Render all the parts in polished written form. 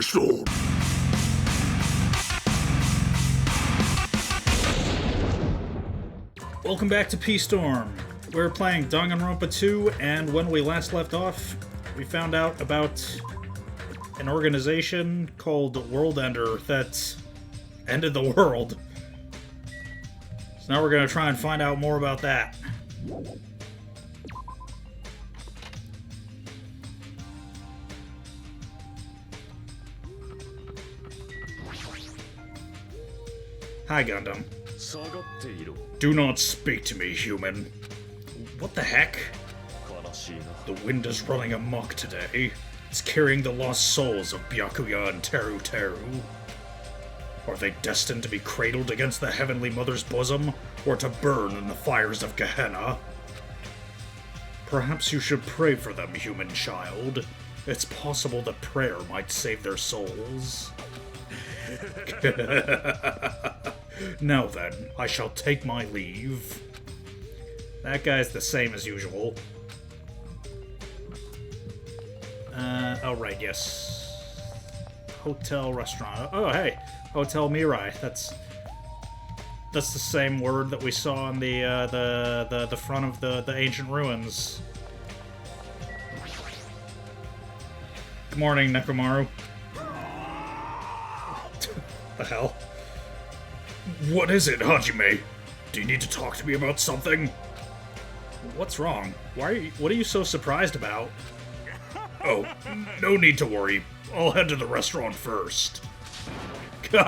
Storm. Welcome back to P-Storm. We're playing Danganronpa 2, and when we last left off, we found out about an organization called World Ender that ended the world. So now we're gonna try and find out more about that. Hi, Gundam. Do not speak to me, human. What the heck? The wind is running amok today. It's carrying the lost souls of Byakuya and Teru Teru. Are they destined to be cradled against the Heavenly Mother's bosom, or to burn in the fires of Gehenna? Perhaps you should pray for them, human child. It's possible that prayer might save their souls. Now then, I shall take my leave. That guy's the same as usual. Oh right, yes. Hotel, restaurant. Oh hey, Hotel Mirai. That's the same word that we saw on the front of the ancient ruins. Good morning, Nekomaru. The hell? What is it, Hajime? Do you need to talk to me about something? What's wrong? What are you so surprised about? Oh, no need to worry. I'll head to the restaurant first. Is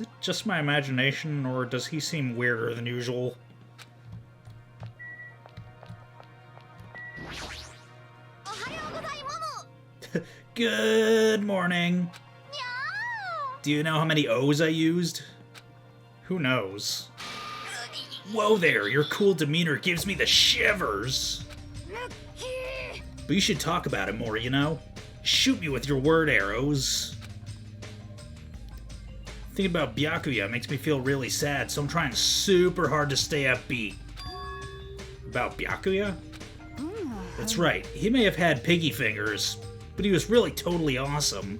it just my imagination, or does he seem weirder than usual? Good morning. Do you know how many O's I used? Who knows? Whoa there, your cool demeanor gives me the shivers. But you should talk about it more, you know? Shoot me with your word arrows. Thinking about Byakuya makes me feel really sad, so I'm trying super hard to stay upbeat. About Byakuya? That's right, he may have had piggy fingers, but he was really totally awesome.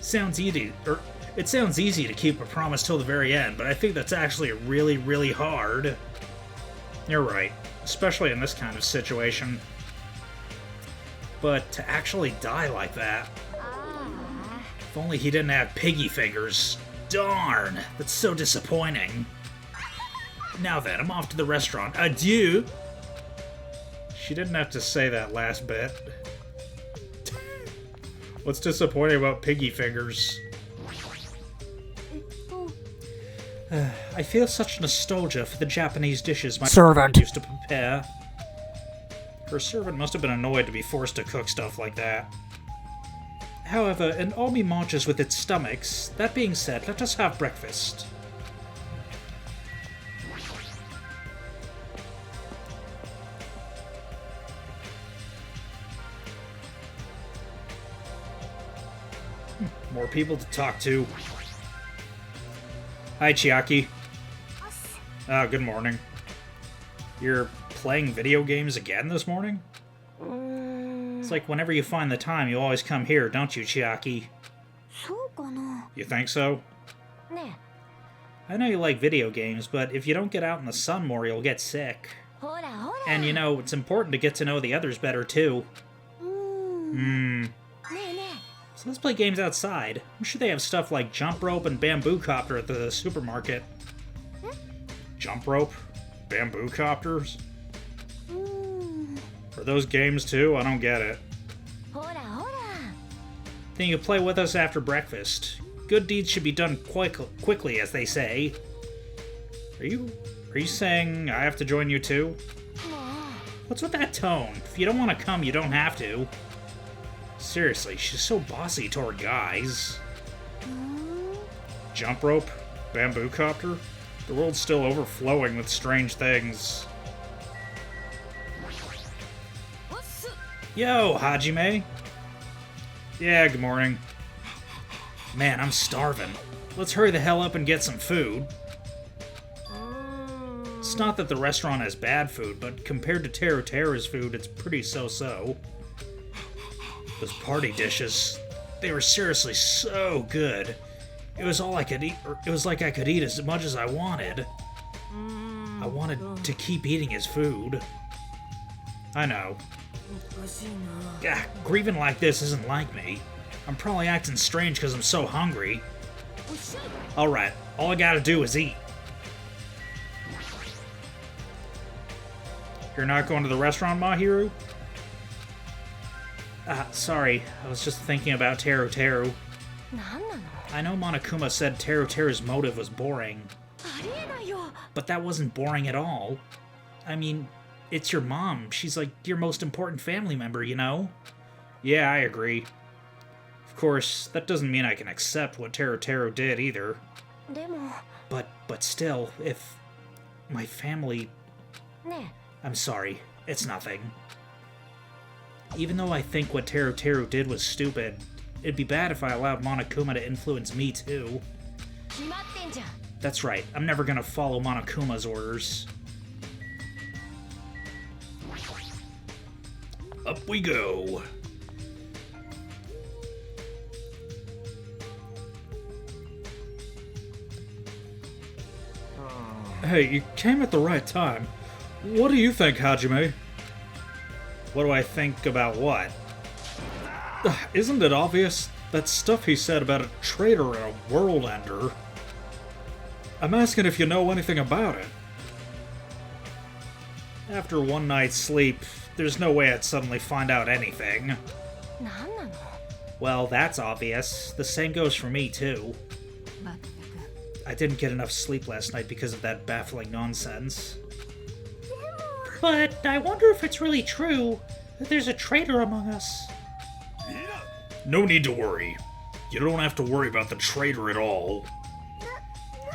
It sounds easy to keep a promise till the very end, but I think that's actually really, really hard. You're right, especially in this kind of situation. But to actually die like that... If only he didn't have piggy fingers. Darn, that's so disappointing. Now then, I'm off to the restaurant. Adieu! She didn't have to say that last bit. What's disappointing about piggy fingers? I feel such nostalgia for the Japanese dishes my servant used to prepare. Her servant must have been annoyed to be forced to cook stuff like that. However, an army marches with its stomachs. That being said, let us have breakfast. More people to talk to. Hi, Chiaki. Good morning. You're playing video games again this morning? It's like whenever you find the time, you always come here, don't you, Chiaki? You think so? I know you like video games, but if you don't get out in the sun more, you'll get sick. And you know, it's important to get to know the others better, too. So let's play games outside. I'm sure they have stuff like jump rope and bamboo copter at the supermarket. Jump rope? Bamboo copters? Are those games too? I don't get it. Then you can play with us after breakfast. Good deeds should be done quickly, as they say. Are you saying I have to join you too? What's with that tone? If you don't want to come, you don't have to. Seriously, she's so bossy toward guys. Jump rope? Bamboo copter? The world's still overflowing with strange things. Yo, Hajime! Yeah, good morning. Man, I'm starving. Let's hurry the hell up and get some food. It's not that the restaurant has bad food, but compared to Teru Teru's food, it's pretty so-so. Those party dishes, they were seriously so good. It was all I could eat. It was like I could eat as much as I wanted. I wanted to keep eating his food. I know. Grieving like this isn't like me. I'm probably acting strange because I'm so hungry. Alright, all I gotta do is eat. You're not going to the restaurant, Mahiru? Sorry. I was just thinking about Teru Teru. I know Monokuma said Teru Teru's motive was boring. But that wasn't boring at all. I mean, it's your mom. She's like your most important family member, you know? Yeah, I agree. Of course, that doesn't mean I can accept what Teru Teru did either. But still, if my family... I'm sorry, it's nothing. Even though I think what Teru Teru did was stupid, it'd be bad if I allowed Monokuma to influence me too. That's right, I'm never gonna follow Monokuma's orders. Up we go. Hey, you came at the right time. What do you think, Hajime? What do I think about what? Isn't it obvious? That stuff he said about a traitor and a world ender. I'm asking if you know anything about it. After one night's sleep, there's no way I'd suddenly find out anything. Well, that's obvious. The same goes for me, too. I didn't get enough sleep last night because of that baffling nonsense. But I wonder if it's really true that there's a traitor among us. No need to worry. You don't have to worry about the traitor at all.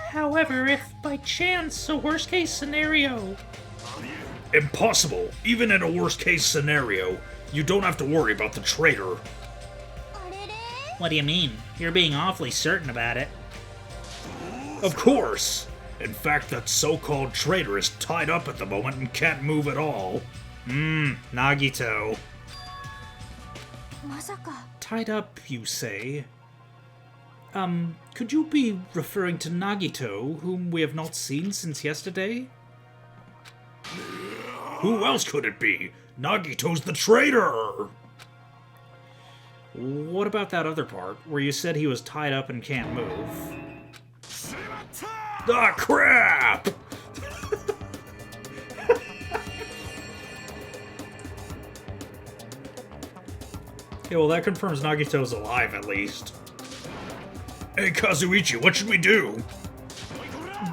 However, if by chance a worst-case scenario... Impossible! Even in a worst-case scenario, you don't have to worry about the traitor. What do you mean? You're being awfully certain about it. Of course! In fact, that so-called traitor is tied up at the moment and can't move at all. Nagito. Tied up, you say? Could you be referring to Nagito, whom we have not seen since yesterday? Who else could it be? Nagito's the traitor! What about that other part, where you said he was tied up and can't move? Ah, crap! Okay, well that confirms Nagito's alive, at least. Hey, Kazuichi, what should we do?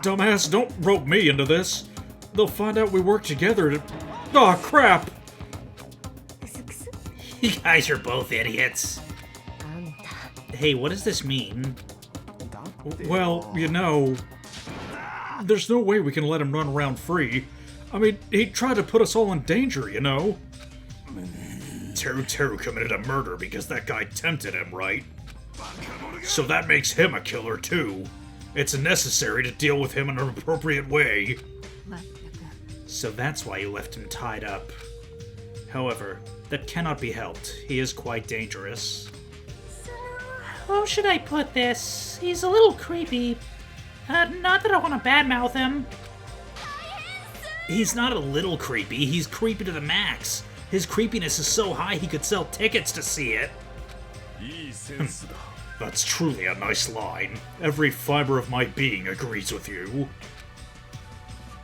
Dumbass, don't rope me into this. They'll find out we work together to... Aw, crap! You guys are both idiots. Hey, what does this mean? Well, you know... There's no way we can let him run around free. I mean, he tried to put us all in danger, you know? Teru Teru committed a murder because that guy tempted him, right? So that makes him a killer, too. It's necessary to deal with him in an appropriate way. So that's why you left him tied up. However, that cannot be helped. He is quite dangerous. How should I put this? He's a little creepy. Not that I want to badmouth him. He's not a little creepy. He's creepy to the max. His creepiness is so high he could sell tickets to see it. That's truly a nice line. Every fiber of my being agrees with you.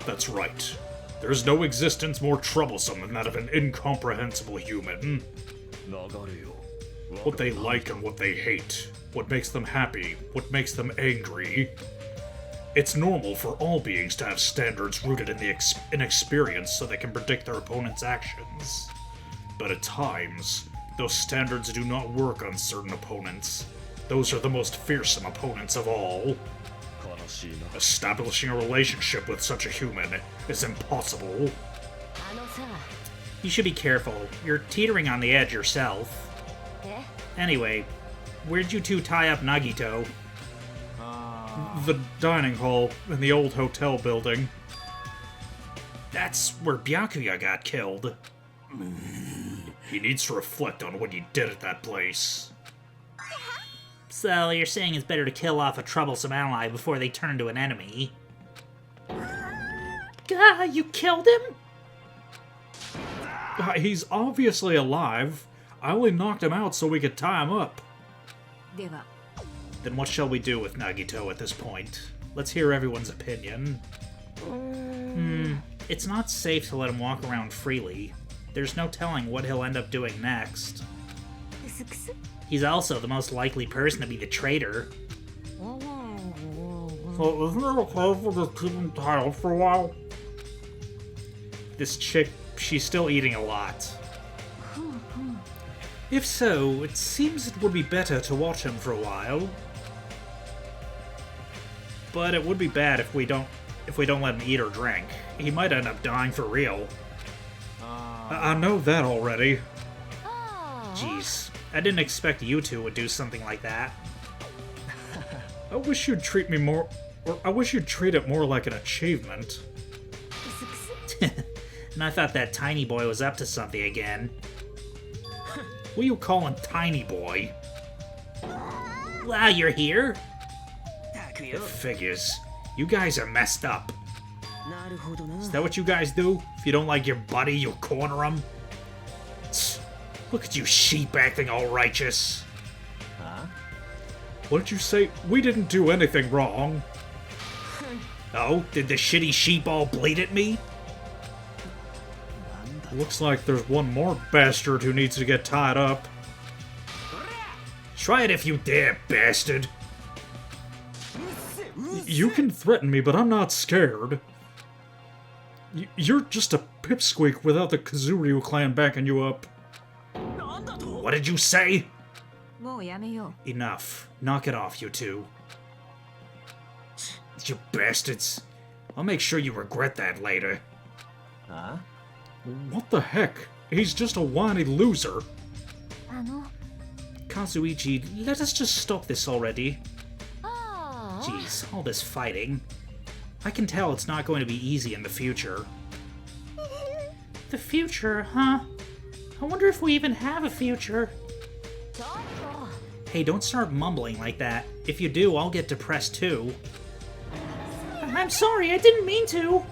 That's right. There's no existence more troublesome than that of an incomprehensible human. What they like and what they hate. What makes them happy. What makes them angry. It's normal for all beings to have standards rooted in experience so they can predict their opponent's actions. But at times, those standards do not work on certain opponents. Those are the most fearsome opponents of all. Establishing a relationship with such a human is impossible. You should be careful. You're teetering on the edge yourself. Anyway, where'd you two tie up Nagito? The dining hall in the old hotel building. That's where Byakuya got killed. He needs to reflect on what he did at that place. So, you're saying it's better to kill off a troublesome ally before they turn into an enemy? Gah, you killed him? He's obviously alive. I only knocked him out so we could tie him up. Then what shall we do with Nagito at this point? Let's hear everyone's opinion. It's not safe to let him walk around freely. There's no telling what he'll end up doing next. He's also the most likely person to be the traitor. So isn't it okay for this keep him tied up for a while? This chick, she's still eating a lot. If so, it seems it would be better to watch him for a while. But it would be bad if we don't let him eat or drink. He might end up dying for real. I know that already. Jeez, I didn't expect you two would do something like that. I wish you'd treat me more, or I wish you'd treat it more like an achievement. And I thought that tiny boy was up to something again. What are you calling tiny boy? Wow, you're here? It figures. You guys are messed up. Is that what you guys do? If you don't like your buddy, you corner him? Look at you sheep acting all righteous. What did you say? We didn't do anything wrong. Oh, did the shitty sheep all bleat at me? Looks like there's one more bastard who needs to get tied up. Try it if you dare, bastard. You can threaten me, but I'm not scared. You're just a pipsqueak without the Kazuryu clan backing you up. What did you say? Enough. Knock it off, you two. You bastards. I'll make sure you regret that later. Huh? What the heck? He's just a whiny loser. Kazuichi, let us just stop this already. Jeez, all this fighting. I can tell it's not going to be easy in the future. The future, huh? I wonder if we even have a future. Hey, don't start mumbling like that. If you do, I'll get depressed too. I'm sorry, I didn't mean to.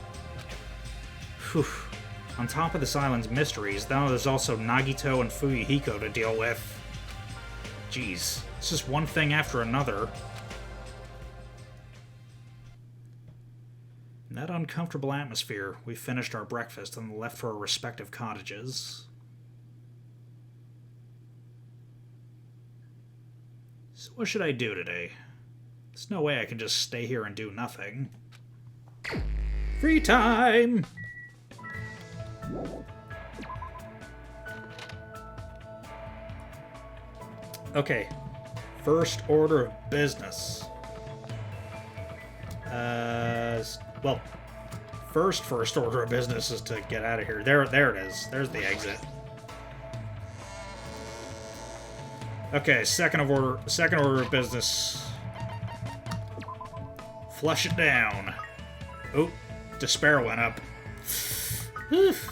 Whew. On top of this island's mysteries, now there's also Nagito and Fuyuhiko to deal with. Jeez, it's just one thing after another. In that uncomfortable atmosphere, we finished our breakfast and left for our respective cottages. So what should I do today? There's no way I can just stay here and do nothing. Free time! Okay, first order of business. Well, first order of business is to get out of here. There it is. There's the exit. Okay, second order of business. Flush it down. Oh, despair went up. Let's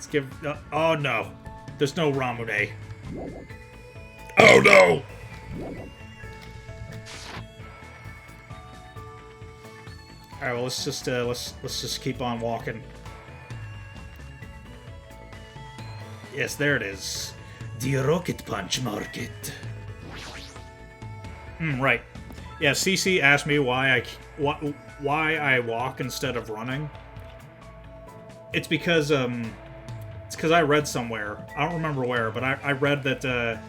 give. Oh no, there's no Ramude. Oh no! All right, well let's just keep on walking. Yes, there it is. The Rocket Punch Market. Right. Yeah, CC asked me why I walk instead of running. It's because I read somewhere. I don't remember where, but I read that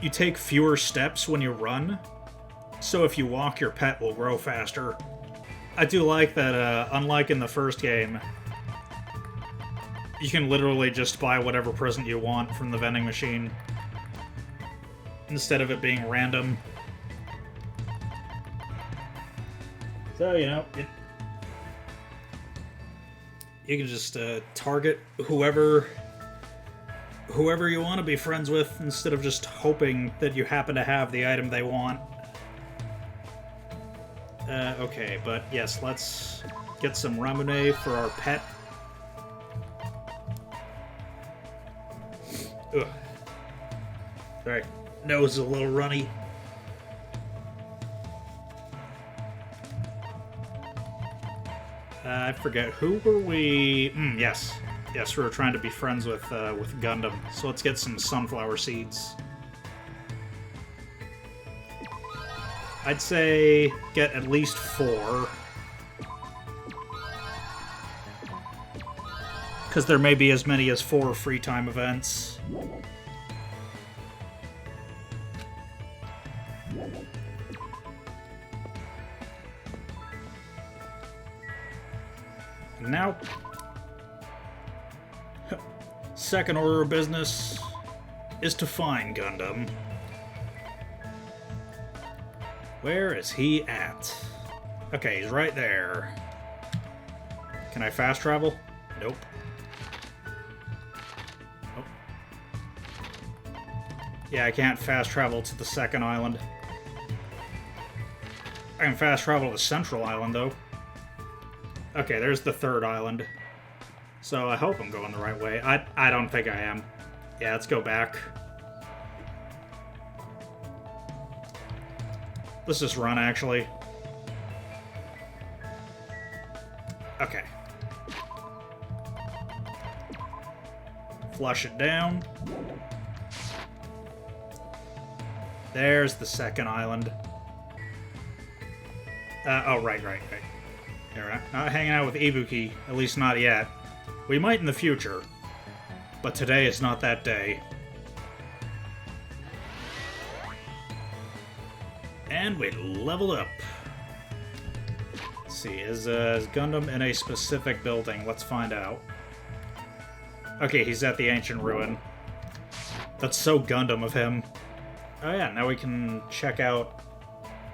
you take fewer steps when you run. So if you walk, your pet will grow faster. I do like that, unlike in the first game, you can literally just buy whatever present you want from the vending machine, instead of it being random. So, you know, you can just target whoever you want to be friends with, instead of just hoping that you happen to have the item they want. Okay, but yes, let's get some Ramune for our pet. Ugh. Sorry, nose is a little runny. I forget, who were we... yes. Yes, we were trying to be friends with Gundam. So let's get some sunflower seeds. I'd say get at least 4. Because there may be as many as 4 free time events. Now, second order of business is to find Gundam. Where is he at? Okay, he's right there. Can I fast travel? Nope. Oh. Yeah, I can't fast travel to the second island. I can fast travel to the central island, though. Okay, there's the third island. So I hope I'm going the right way. I don't think I am. Yeah, let's go back. Let's just run, actually. Okay. Flush it down. There's the second island. Oh, right. We're not hanging out with Ibuki, at least not yet. We might in the future, but today is not that day. And we leveled up. Let's see, is Gundam in a specific building? Let's find out. Okay, he's at the ancient ruin. That's so Gundam of him. Oh yeah, now we can check out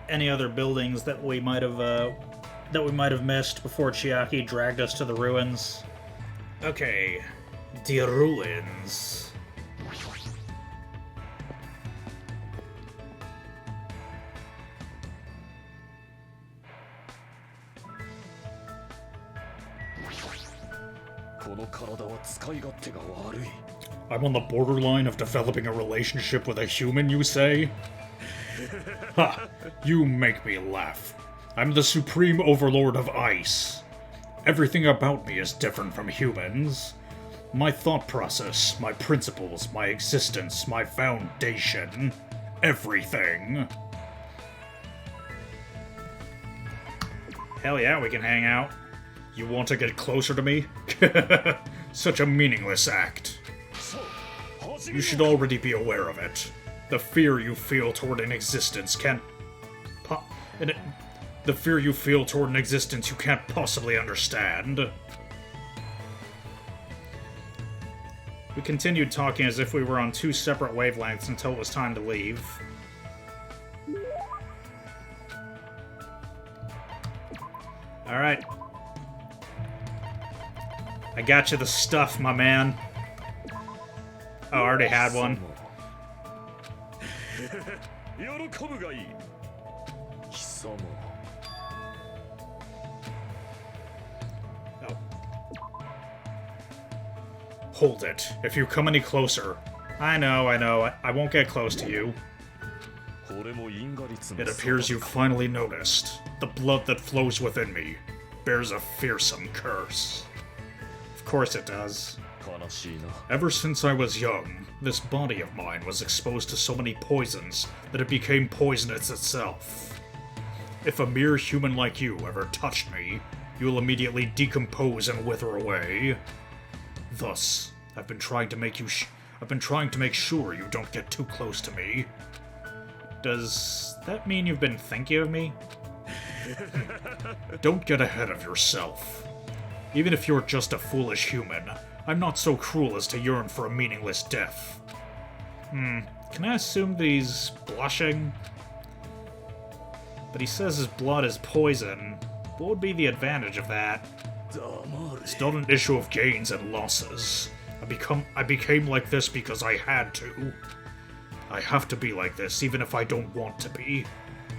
any other buildings that we might have missed before Chiaki dragged us to the ruins. Okay, the ruins. I'm on the borderline of developing a relationship with a human, you say? Ha! You make me laugh. I'm the supreme overlord of ice. Everything about me is different from humans. My thought process, my principles, my existence, my foundation. Everything. Hell yeah, we can hang out. You want to get closer to me? Such a meaningless act. You should already be aware of it. The fear you feel toward an existence can't... The fear you feel toward an existence you can't possibly understand. We continued talking as if we were on 2 separate wavelengths until it was time to leave. Alright. I got you the stuff, my man. Oh, I already had one. Oh. Hold it. If you come any closer. I know. I won't get close to you. It appears you've finally noticed. The blood that flows within me bears a fearsome curse. Of course it does. Ever since I was young, this body of mine was exposed to so many poisons that it became poisonous itself. If a mere human like you ever touched me, you'll immediately decompose and wither away. Thus, I've been trying to make sure you don't get too close to me. Does that mean you've been thinking of me? Don't get ahead of yourself. Even if you're just a foolish human, I'm not so cruel as to yearn for a meaningless death. Can I assume that he's blushing? But he says his blood is poison. What would be the advantage of that? It's not an issue of gains and losses. I became like this because I had to. I have to be like this, even if I don't want to be.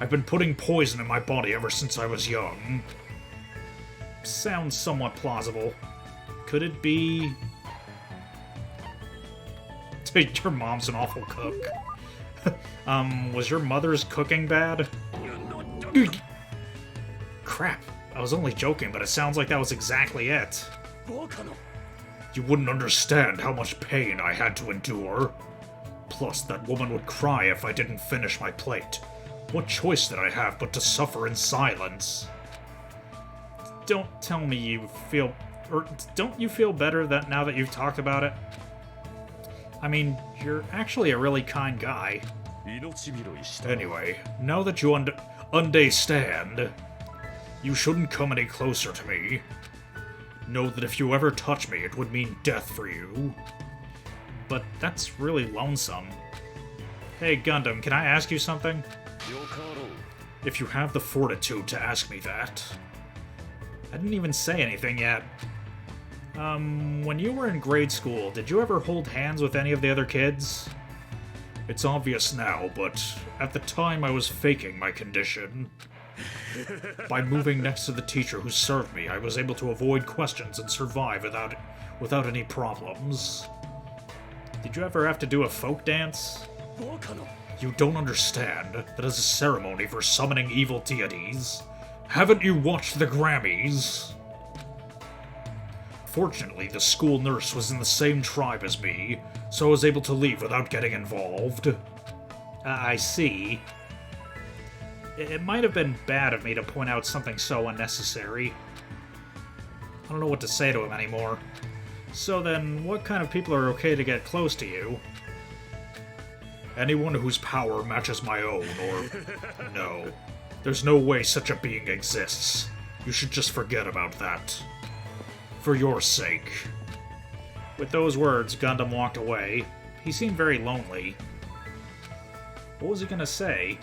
I've been putting poison in my body ever since I was young. Sounds somewhat plausible. Could it be... Your mom's an awful cook. Was your mother's cooking bad? Crap. I was only joking, but it sounds like that was exactly it. You wouldn't understand how much pain I had to endure. Plus, that woman would cry if I didn't finish my plate. What choice did I have but to suffer in silence? Don't tell me you feel... Or don't you feel better that now that you've talked about it? I mean, you're actually a really kind guy. Anyway, now that you understand, you shouldn't come any closer to me. Know that if you ever touch me, it would mean death for you. But that's really lonesome. Hey, Gundam, can I ask you something? If you have the fortitude to ask me that. I didn't even say anything yet. When you were in grade school, did you ever hold hands with any of the other kids? It's obvious now, but at the time I was faking my condition. By moving next to the teacher who served me, I was able to avoid questions and survive without any problems. Did you ever have to do a folk dance? You don't understand that as a ceremony for summoning evil deities. Haven't you watched the Grammys? Fortunately, the school nurse was in the same tribe as me, so I was able to leave without getting involved. I see. It might have been bad of me to point out something so unnecessary. I don't know what to say to him anymore. So then, what kind of people are okay to get close to you? Anyone whose power matches my own, or... no. There's no way such a being exists. You should just forget about that. For your sake. With those words, Gundam walked away. He seemed very lonely. What was he gonna say?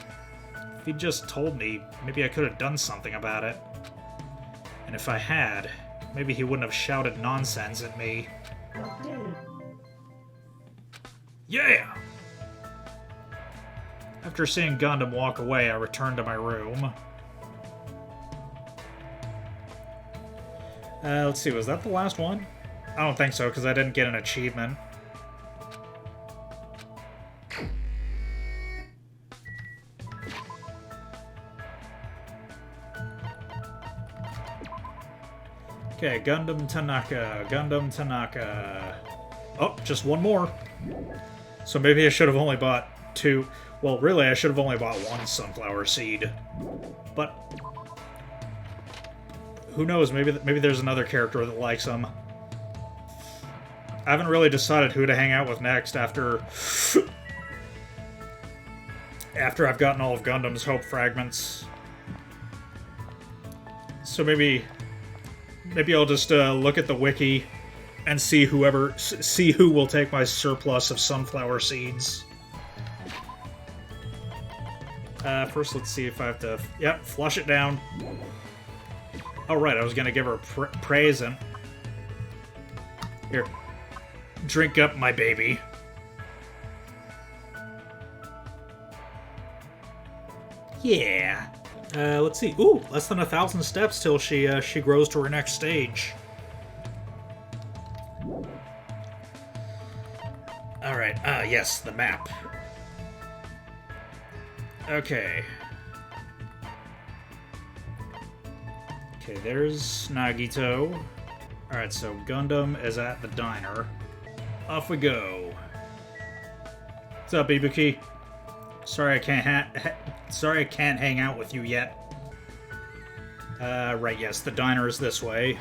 If he'd just told me, maybe I could have done something about it. And if I had, maybe he wouldn't have shouted nonsense at me. Yeah! After seeing Gundam walk away, I returned to my room. Let's see, was that the last one? I don't think so, because I didn't get an achievement. Okay, Gundam Tanaka. Oh, just one more. So maybe I should have only bought 2. Well, really, I should have only bought 1 sunflower seed. But who knows? Maybe there's another character that likes them. I haven't really decided who to hang out with next after I've gotten all of Gundam's Hope Fragments. So maybe I'll just look at the wiki and see who will take my surplus of sunflower seeds. First, let's see if I have to... Yep, flush it down. Oh, right, I was gonna give her a present. Here. Drink up, my baby. Yeah. Let's see. Ooh, less than 1,000 steps till she grows to her next stage. Alright, yes, the map. Okay. Okay, there's Nagito. Alright, so Gundam is at the diner. Off we go. What's up, Ibuki? Sorry I can't hang out with you yet. Right, yes, the diner is this way.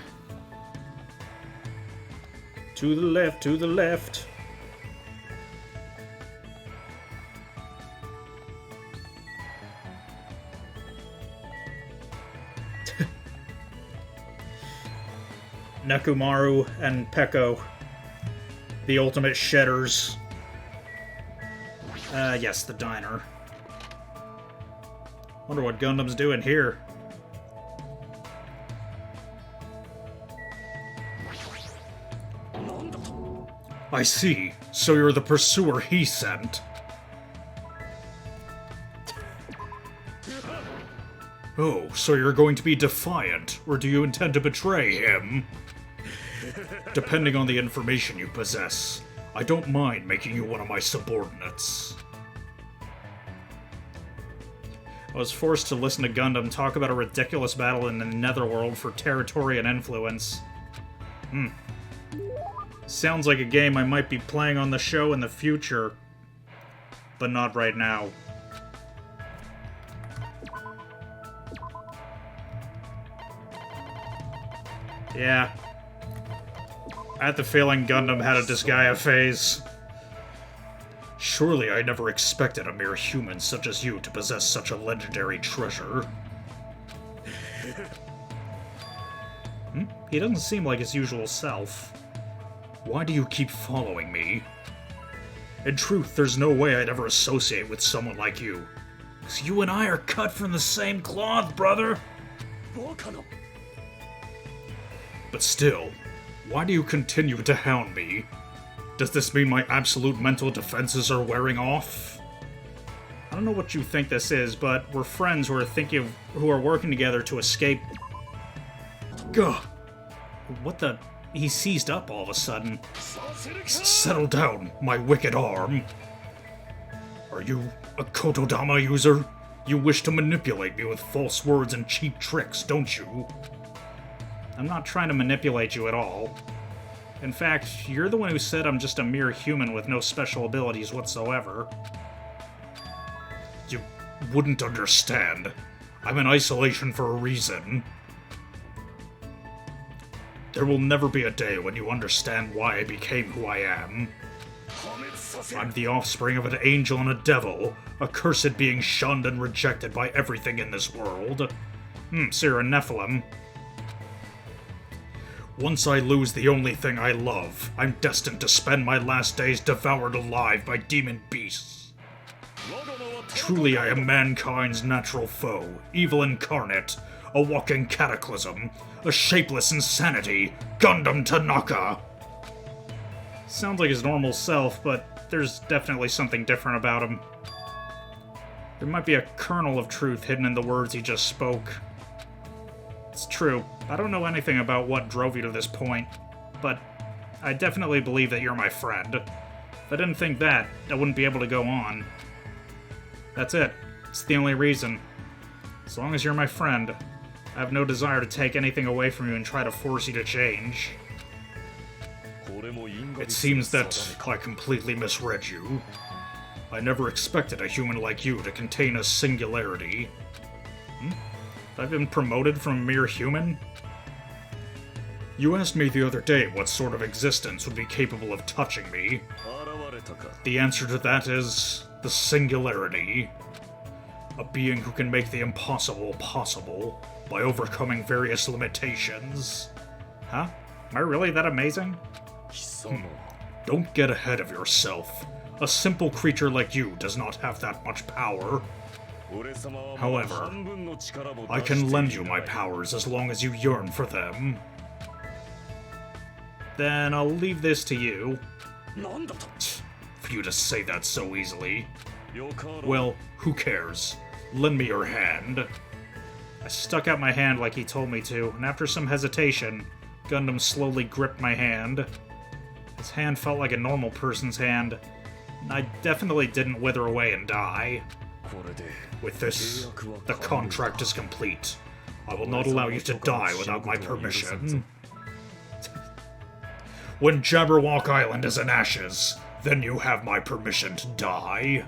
To the left, to the left. Nekomaru and Peko, the ultimate shedders. Yes, the diner. Wonder what Gundam's doing here. I see. So you're the pursuer he sent. Oh, so you're going to be defiant, or do you intend to betray him? Depending on the information you possess, I don't mind making you one of my subordinates. I was forced to listen to Gundam talk about a ridiculous battle in the Netherworld for territory and influence. Sounds like a game I might be playing on the show in the future, but not right now. Yeah. I had the feeling Gundam had a Disgaea phase. Surely I never expected a mere human such as you to possess such a legendary treasure. He doesn't seem like his usual self. Why do you keep following me? In truth, there's no way I'd ever associate with someone like you. 'Cause you and I are cut from the same cloth, brother! But still, why do you continue to hound me? Does this mean my absolute mental defenses are wearing off? I don't know what you think this is, but we're friends who are working together to escape. Gah! What the? He seized up all of a sudden. Settle down, my wicked arm. Are you a Kotodama user? You wish to manipulate me with false words and cheap tricks, don't you? I'm not trying to manipulate you at all. In fact, you're the one who said I'm just a mere human with no special abilities whatsoever. You wouldn't understand. I'm in isolation for a reason. There will never be a day when you understand why I became who I am. I'm the offspring of an angel and a devil, a cursed being shunned and rejected by everything in this world. So you're a Nephilim. Once I lose the only thing I love, I'm destined to spend my last days devoured alive by demon beasts. Truly, I am mankind's natural foe, evil incarnate, a walking cataclysm, a shapeless insanity, Gundam Tanaka! Sounds like his normal self, but there's definitely something different about him. There might be a kernel of truth hidden in the words he just spoke. It's true, I don't know anything about what drove you to this point, but I definitely believe that you're my friend. If I didn't think that, I wouldn't be able to go on. That's it. It's the only reason. As long as you're my friend, I have no desire to take anything away from you and try to force you to change. It seems that I completely misread you. I never expected a human like you to contain a singularity. Have I been promoted from a mere human? You asked me the other day what sort of existence would be capable of touching me. The answer to that is the singularity. A being who can make the impossible possible by overcoming various limitations. Huh? Am I really that amazing? Don't get ahead of yourself. A simple creature like you does not have that much power. However, I can lend you my powers as long as you yearn for them. Then I'll leave this to you. For you to say that so easily. Well, who cares? Lend me your hand. I stuck out my hand like he told me to, and after some hesitation, Gundam slowly gripped my hand. His hand felt like a normal person's hand, and I definitely didn't wither away and die. With this, the contract is complete. I will not allow you to die without my permission. When Jabberwock Island is in ashes, then you have my permission to die.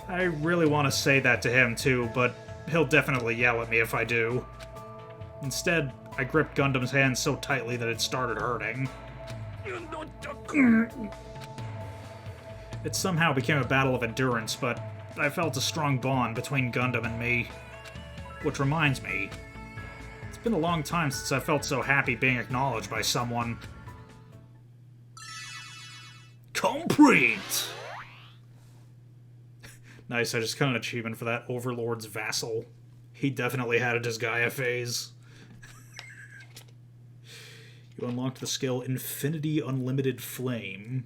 I really want to say that to him too, but he'll definitely yell at me if I do. Instead, I gripped Gundam's hand so tightly that it started hurting. It somehow became a battle of endurance, but I felt a strong bond between Gundam and me. Which reminds me, it's been a long time since I felt so happy being acknowledged by someone. Complete! Nice, I just got an achievement for that Overlord's Vassal. He definitely had a Disgaea phase. You unlocked the skill Infinity Unlimited Flame.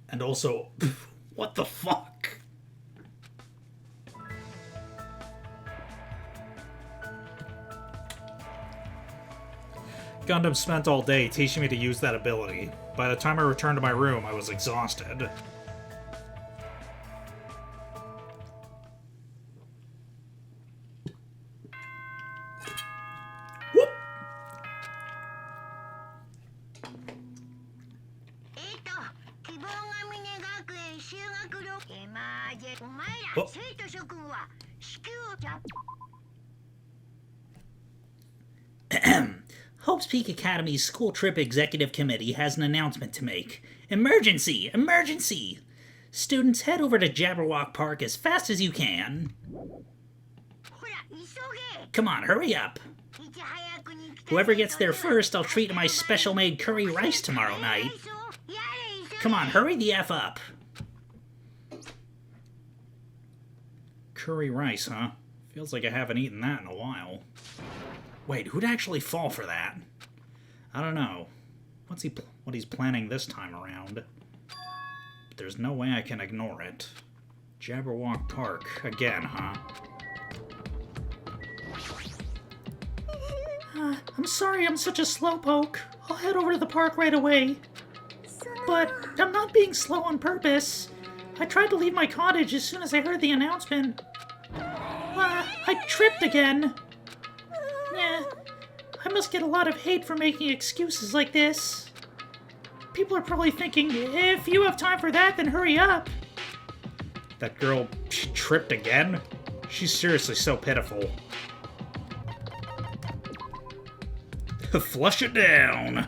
And also, what the fuck? Gundam spent all day teaching me to use that ability. By the time I returned to my room, I was exhausted. Whoop! Hope's Peak Academy's School Trip Executive Committee has an announcement to make. Emergency! Emergency! Students, head over to Jabberwock Park as fast as you can. Come on, hurry up. Whoever gets there first, I'll treat to my special-made curry rice tomorrow night. Come on, hurry the F up. Curry rice, huh? Feels like I haven't eaten that in a while. Wait, who'd actually fall for that? I don't know. What he's planning this time around? But there's no way I can ignore it. Jabberwock Park again, huh? I'm sorry I'm such a slowpoke. I'll head over to the park right away. But I'm not being slow on purpose. I tried to leave my cottage as soon as I heard the announcement. I tripped again. Yeah, I must get a lot of hate for making excuses like this. People are probably thinking, if you have time for that, then hurry up. That girl tripped again? She's seriously so pitiful. Flush it down.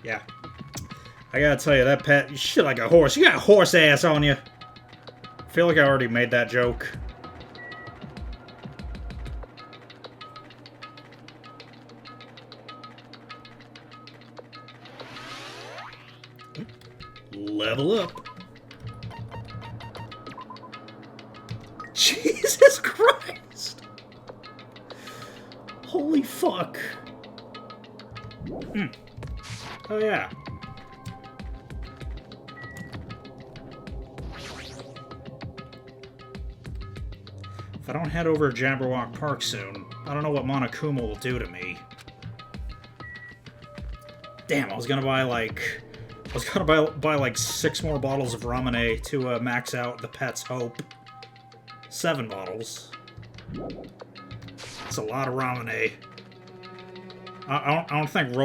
Yeah. I gotta tell you, that pet, you shit like a horse. You got a horse ass on you. I feel like I already made that joke. Level up. Jesus Christ! Holy fuck. Oh yeah. If I don't head over to Jabberwock Park soon, I don't know what Monokuma will do to me. Damn, I was gonna buy like 6 more bottles of Ramune to max out the pet's hope. 7 bottles. It's a lot of Ramune. I don't think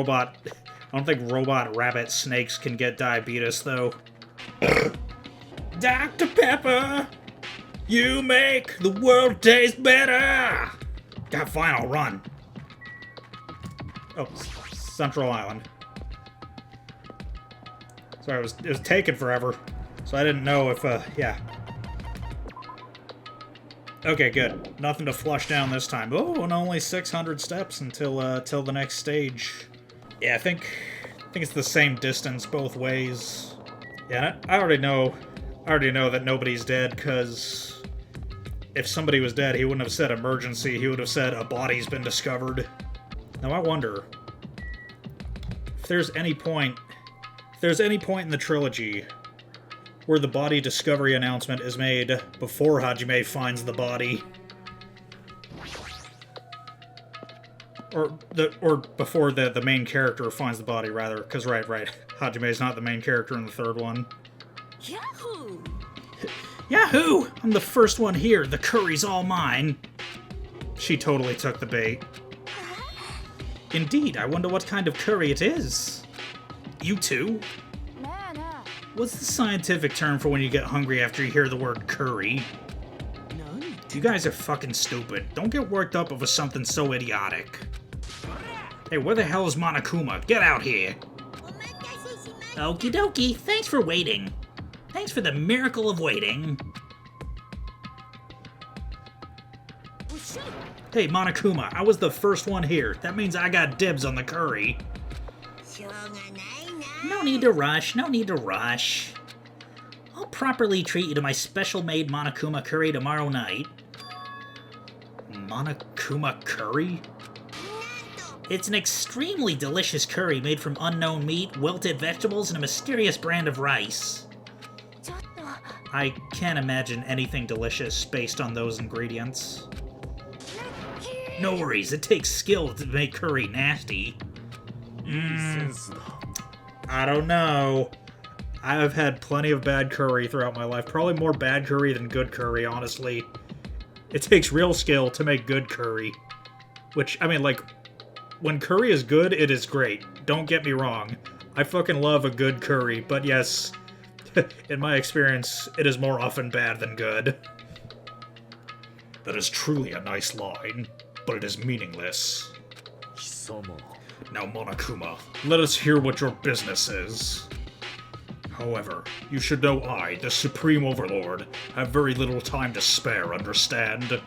robot rabbit snakes can get diabetes though. Dr. Pepper, you make the world taste better. God, fine, I'll run. Oh, Central Island. Sorry, it was taking forever, so I didn't know if yeah. Okay, good. Nothing to flush down this time. Oh, and only 600 steps until till the next stage. Yeah, I think it's the same distance both ways. Yeah, I already know that nobody's dead, because if somebody was dead, he wouldn't have said emergency. He would have said a body's been discovered. Now I wonder if there's any point in the trilogy where the body discovery announcement is made before Hajime finds the body. Or before the main character finds the body, rather. Because, right. Hajime's not the main character in the third one. Yahoo! Yahoo! I'm the first one here. The curry's all mine. She totally took the bait. Indeed, I wonder what kind of curry it is. You too? What's the scientific term for when you get hungry after you hear the word curry? None. You guys are fucking stupid. Don't get worked up over something so idiotic. Hey, where the hell is Monokuma? Get out here! Okie dokie, thanks for waiting. Thanks for the miracle of waiting. Hey, Monokuma, I was the first one here. That means I got dibs on the curry. No need to rush, no need to rush. I'll properly treat you to my special-made Monokuma curry tomorrow night. Monokuma curry? It's an extremely delicious curry made from unknown meat, wilted vegetables, and a mysterious brand of rice. I can't imagine anything delicious based on those ingredients. No worries, it takes skill to make curry nasty. I don't know. I've had plenty of bad curry throughout my life. Probably more bad curry than good curry, honestly. It takes real skill to make good curry. Which, I mean, like, when curry is good, it is great. Don't get me wrong. I fucking love a good curry, but yes, in my experience, it is more often bad than good. That is truly a nice line, but it is meaningless. Now, Monokuma, let us hear what your business is. However, you should know I, the Supreme Overlord, have very little time to spare, understand?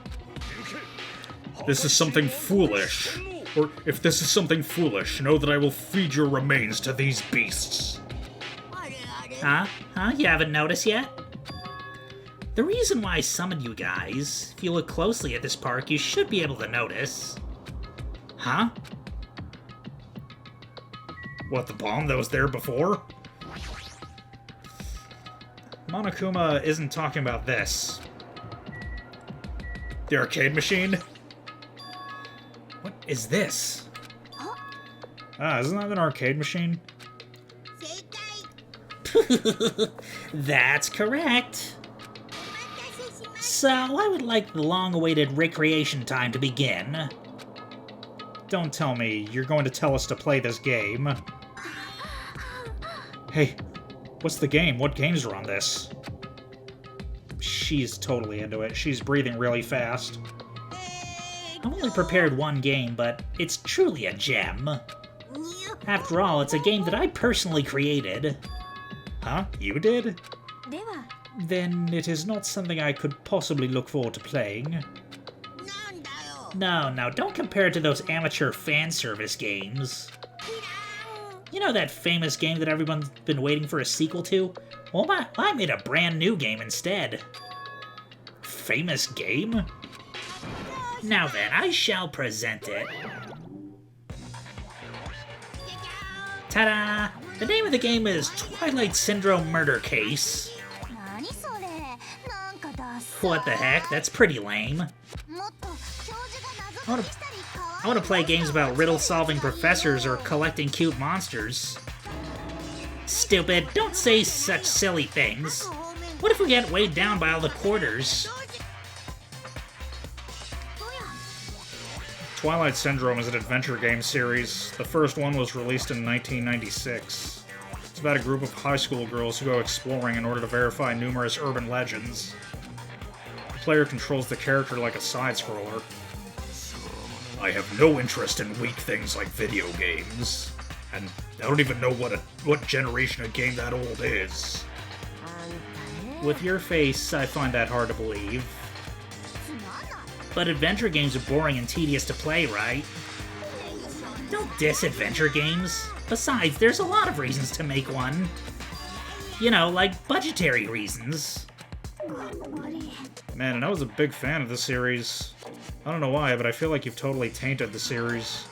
This is something foolish. Or, if this is something foolish, know that I will feed your remains to these beasts. Huh? You haven't noticed yet? The reason why I summoned you guys, if you look closely at this park, you should be able to notice. Huh? What, the bomb that was there before? Monokuma isn't talking about this. The arcade machine? What is this? Isn't that an arcade machine? That's correct. So, I would like the long-awaited recreation time to begin. Don't tell me you're going to tell us to play this game. Hey, what's the game? What games are on this? She's totally into it. She's breathing really fast. I've only prepared one game, but it's truly a gem. After all, it's a game that I personally created. Huh? You did? Then it is not something I could possibly look forward to playing. No, don't compare it to those amateur fan service games. You know that famous game that everyone's been waiting for a sequel to? Well, I made a brand new game instead. Famous game? Now then, I shall present it. Ta-da! The name of the game is Twilight Syndrome Murder Case. What the heck? That's pretty lame. I want to play games about riddle-solving professors or collecting cute monsters. Stupid, don't say such silly things. What if we get weighed down by all the quarters? Twilight Syndrome is an adventure game series. The first one was released in 1996. It's about a group of high school girls who go exploring in order to verify numerous urban legends. The player controls the character like a side-scroller. I have no interest in weak things like video games. And I don't even know what generation a game that old is. With your face, I find that hard to believe. But adventure games are boring and tedious to play, right? Don't diss adventure games. Besides, there's a lot of reasons to make one. You know, like budgetary reasons. Man, and I was a big fan of the series. I don't know why, but I feel like you've totally tainted the series.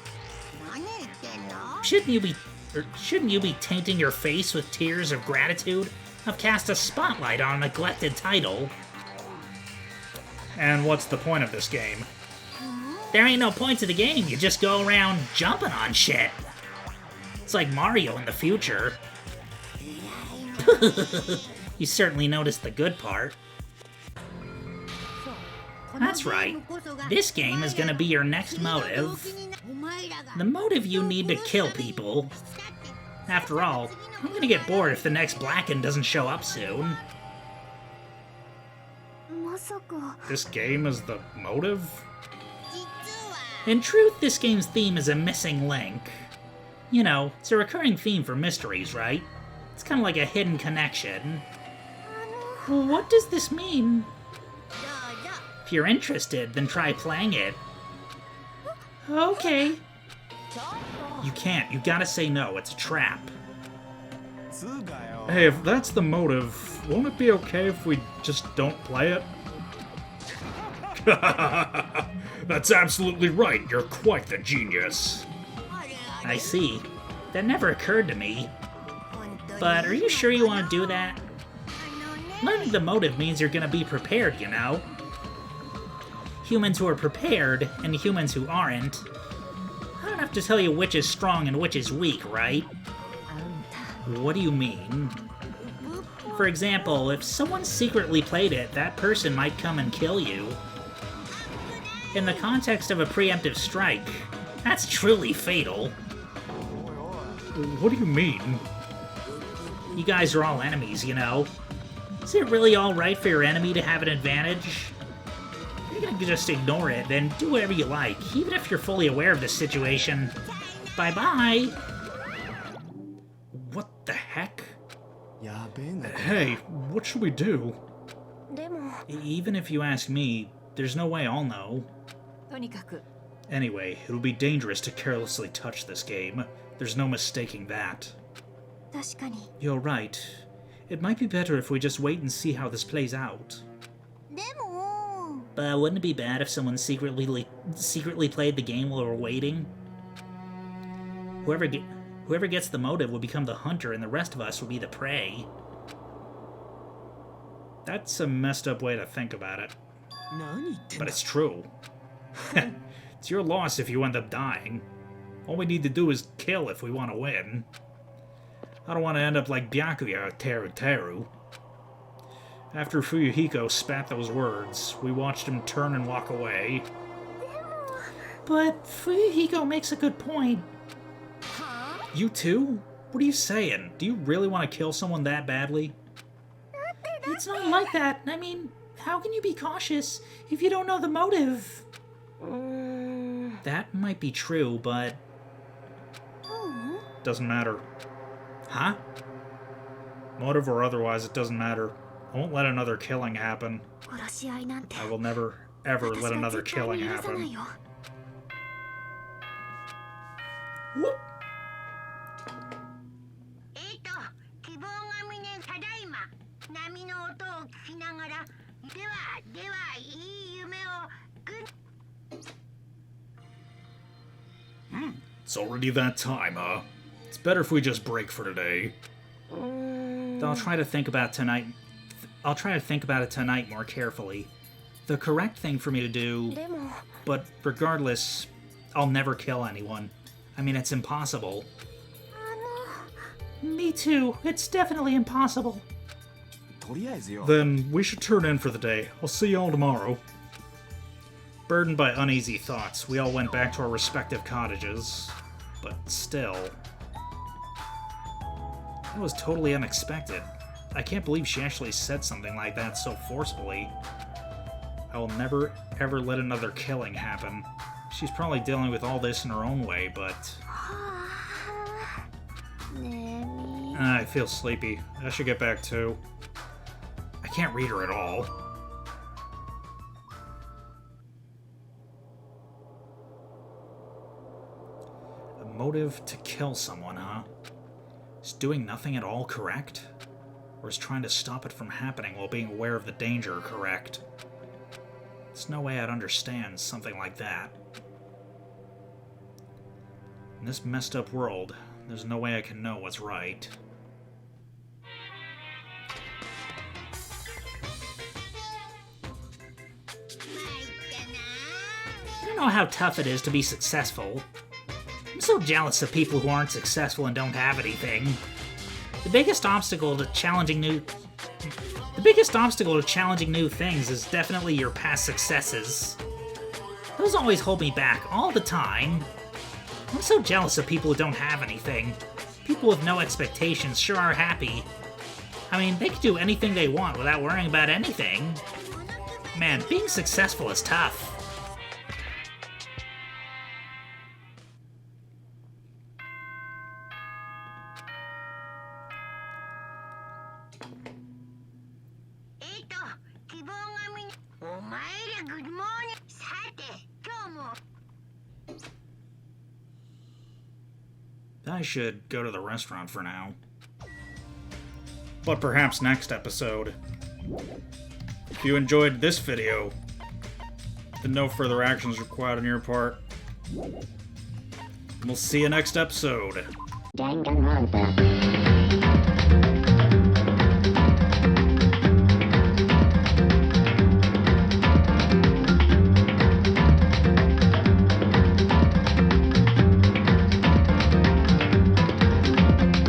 Shouldn't you be tainting your face with tears of gratitude? I've cast a spotlight on a neglected title. And what's the point of this game? There ain't no point to the game, you just go around jumping on shit. It's like Mario in the future. You certainly noticed the good part. That's right. This game is gonna be your next motive. The motive you need to kill people. After all, I'm gonna get bored if the next Blacken doesn't show up soon. This game is the motive? In truth, this game's theme is a missing link. You know, it's a recurring theme for mysteries, right? It's kind of like a hidden connection. Well, what does this mean? If you're interested, then try playing it. Okay. You can't. You gotta say no. It's a trap. Hey, if that's the motive, won't it be okay if we just don't play it? That's absolutely right. You're quite the genius. I see. That never occurred to me. But are you sure you want to do that? Learning the motive means you're gonna be prepared, you know? Humans who are prepared, and humans who aren't. I don't have to tell you which is strong and which is weak, right? What do you mean? For example, if someone secretly played it, that person might come and kill you. In the context of a preemptive strike, that's truly fatal. What do you mean? You guys are all enemies, you know? Is it really alright for your enemy to have an advantage? If you're gonna just ignore it, then do whatever you like, even if you're fully aware of the situation. Bye-bye! What the heck? Hey, what should we do? Even if you ask me, there's no way I'll know. Anyway, it'll be dangerous to carelessly touch this game. There's no mistaking that. You're right. It might be better if we just wait and see how this plays out. But wouldn't it be bad if someone secretly played the game while we're waiting? Whoever gets the motive will become the hunter and the rest of us will be the prey. That's a messed up way to think about it. But it's true. It's your loss if you end up dying. All we need to do is kill if we want to win. I don't want to end up like Byakuya or Teru Teru. After Fuyuhiko spat those words, we watched him turn and walk away. But Fuyuhiko makes a good point. You too? What are you saying? Do you really want to kill someone that badly? It's not like that. I mean, how can you be cautious if you don't know the motive? That might be true, but... Doesn't matter. Huh? Motive or otherwise, it doesn't matter. I won't let another killing happen. I will never, ever let another killing happen. Whoop. It's already that time, huh? It's better if we just break for today. I'll try to think about it tonight more carefully. The correct thing for me to do, but regardless, I'll never kill anyone. I mean, it's impossible. Me too. It's definitely impossible. Then we should turn in for the day. I'll see y'all tomorrow. Burdened by uneasy thoughts, we all went back to our respective cottages. But still... That was totally unexpected. I can't believe she actually said something like that so forcefully. I will never, ever let another killing happen. She's probably dealing with all this in her own way, but... I feel sleepy. I should get back too. I can't read her at all. A motive to kill someone, huh? Is doing nothing at all correct? Or is trying to stop it from happening while being aware of the danger correct? There's no way I'd understand something like that. In this messed up world, there's no way I can know what's right. I don't know how tough it is to be successful. I'm so jealous of people who aren't successful and don't have anything. The biggest obstacle to challenging new things is definitely your past successes. Those always hold me back all the time. I'm so jealous of people who don't have anything. People with no expectations sure are happy. I mean, they can do anything they want without worrying about anything. Man, being successful is tough. I should go to the restaurant for now. But perhaps next episode. If you enjoyed this video, then no further actions required on your part. We'll see you next episode. Danganronpa.